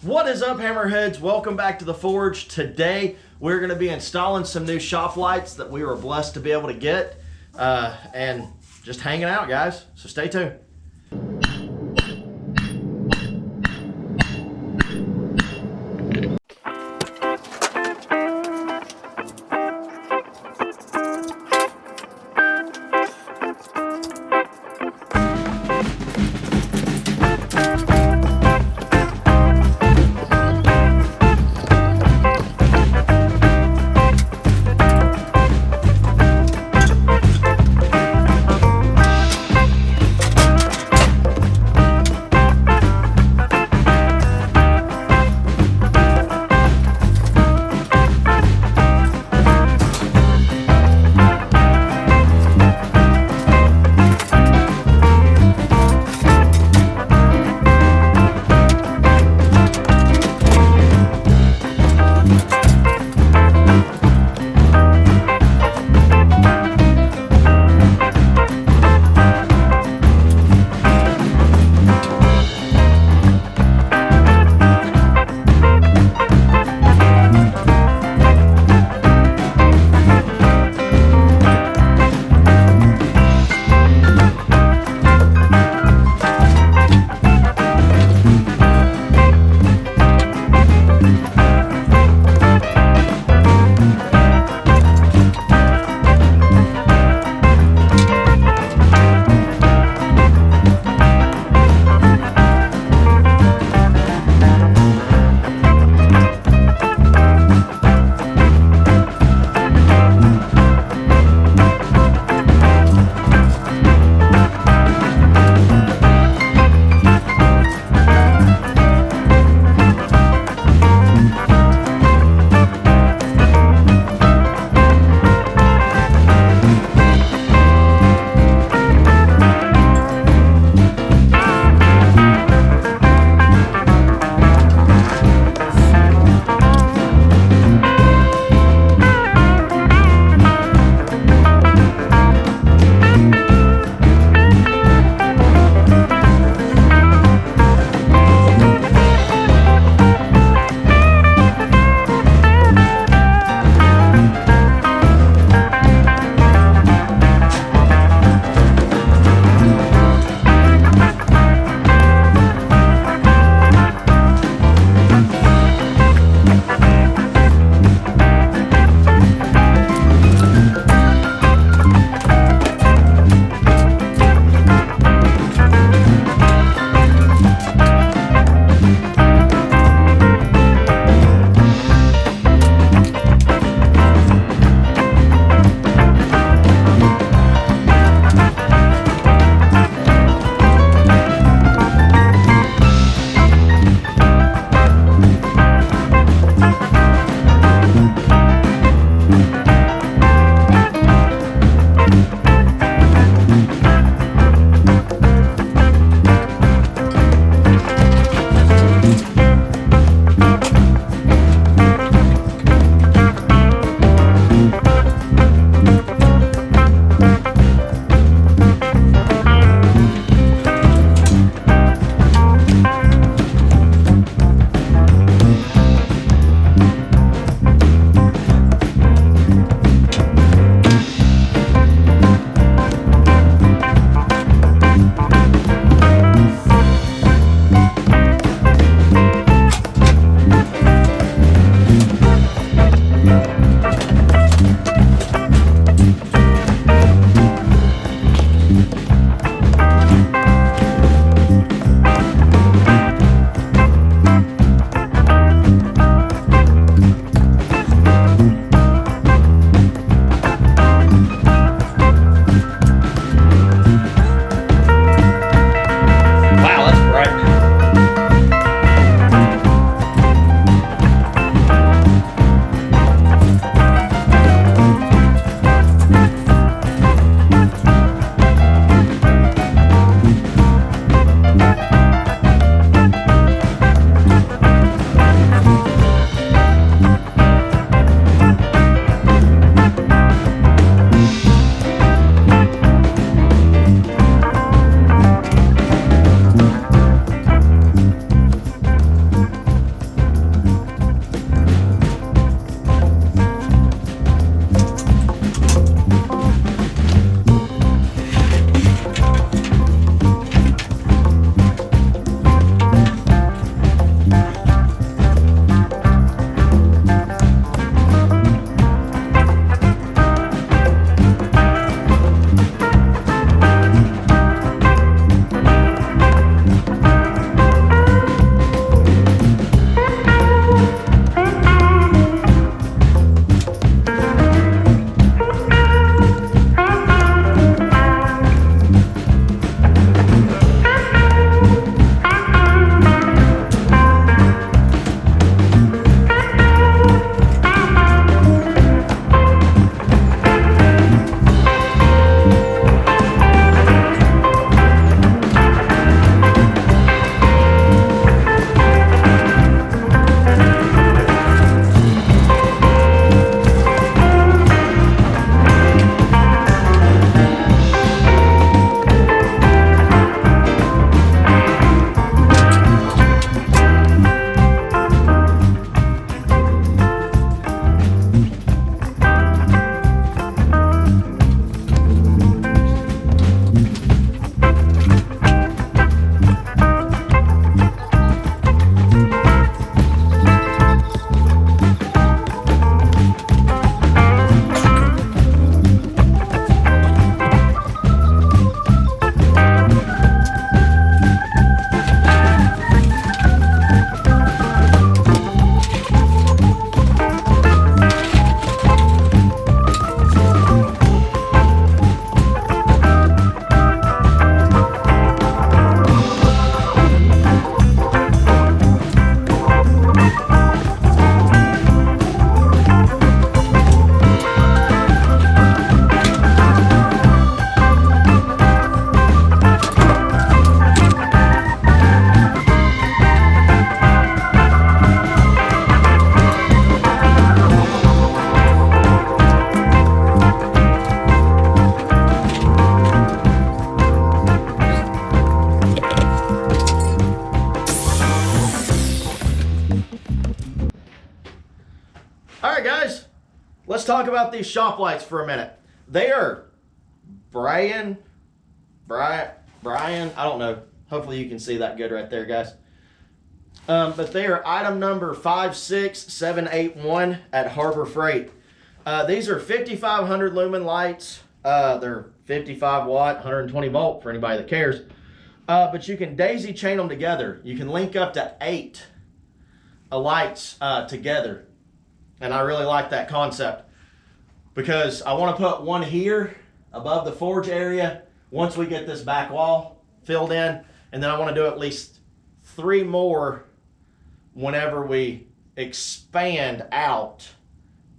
What is up, Hammerheads? Welcome back to the Forge. Today we're going to be installing some new shop lights that we were blessed to be able to get, and just hanging out, guys. So stay tuned. let's talk about these shop lights for a minute. They are Brian, I don't know. Hopefully you can see that good right there, guys. But they are item number 56781 at Harbor Freight. These are 5,500 lumen lights. They're 55 watt, 120 volt for anybody that cares. But you can daisy chain them together. You can link up to 8 lights together. And I really like that concept because I want to put one here above the forge area once we get this back wall filled in. And then I want to do at least 3 more whenever we expand out.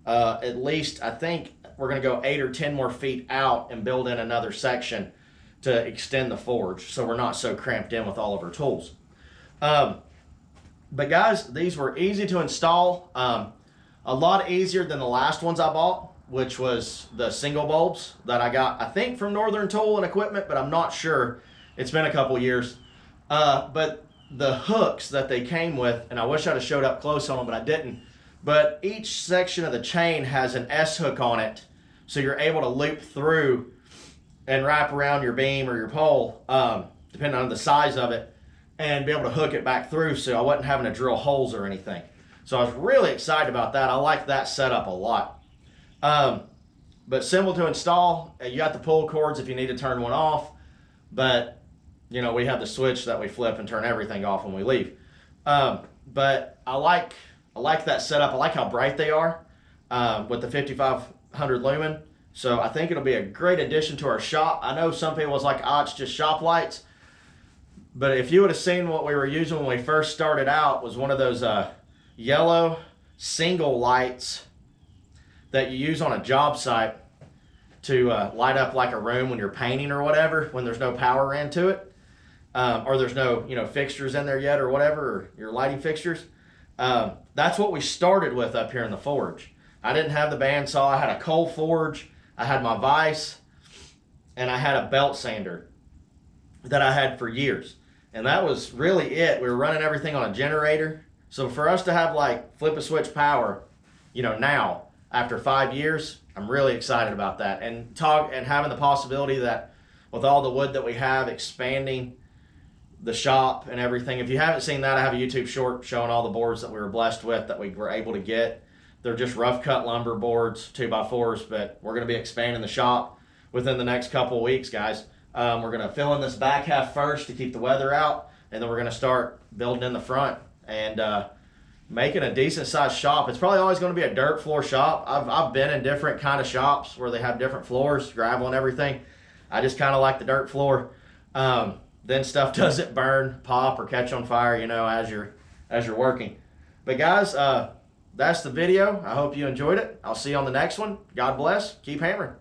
At least I think we're going to go 8 or 10 more feet out and build in another section to extend the forge so we're not so cramped in with all of our tools. But guys, these were easy to install. A lot easier than the last ones I bought, which was the single bulbs that I got, I think, from Northern Tool and Equipment, but I'm not sure. It's been a couple years. But the hooks that they came with, and I wish I'd have showed up close on them, but I didn't. But each section of the chain has an S hook on it, so you're able to loop through and wrap around your beam or your pole, depending on the size of it, and be able to hook it back through so I wasn't having to drill holes or anything. So I was really excited about that. I like that setup a lot. But simple to install. You got the pull cords if you need to turn one off, but you know, we have the switch that we flip and turn everything off when we leave. But I like that setup. I like how bright they are with the 5,500 lumen. So I think it'll be a great addition to our shop. I know some people was like, oh, it's just shop lights. But if you would have seen what we were using when we first started out, was one of those yellow single lights that you use on a job site to light up like a room when you're painting or whatever, when there's no power ran to it, or there's no fixtures in there yet or whatever, or your lighting fixtures. That's what we started with up here in the forge. I didn't have the bandsaw. I had a coal forge. I had my vise, and I had a belt sander that I had for years. And that was really it. We were running everything on a generator. So for us to have like flip a switch power, now after 5 years, I'm really excited about that. And having the possibility that with all the wood that we have, expanding the shop and everything. If you haven't seen that, I have a YouTube short showing all the boards that we were blessed with that we were able to get. They're just rough cut lumber boards, 2x4s, but we're going to be expanding the shop within the next couple of weeks, guys. We're going to fill in this back half first to keep the weather out, and then we're going to start building in the front and making a decent sized shop. It's probably always going to be a dirt floor shop. I've been in different kind of shops where they have different floors, gravel and everything. I just kind of like the dirt floor. Then stuff doesn't burn, pop, or catch on fire, as you're working. But guys, that's the video. I hope you enjoyed it. I'll see you on the next one. God bless. Keep hammering.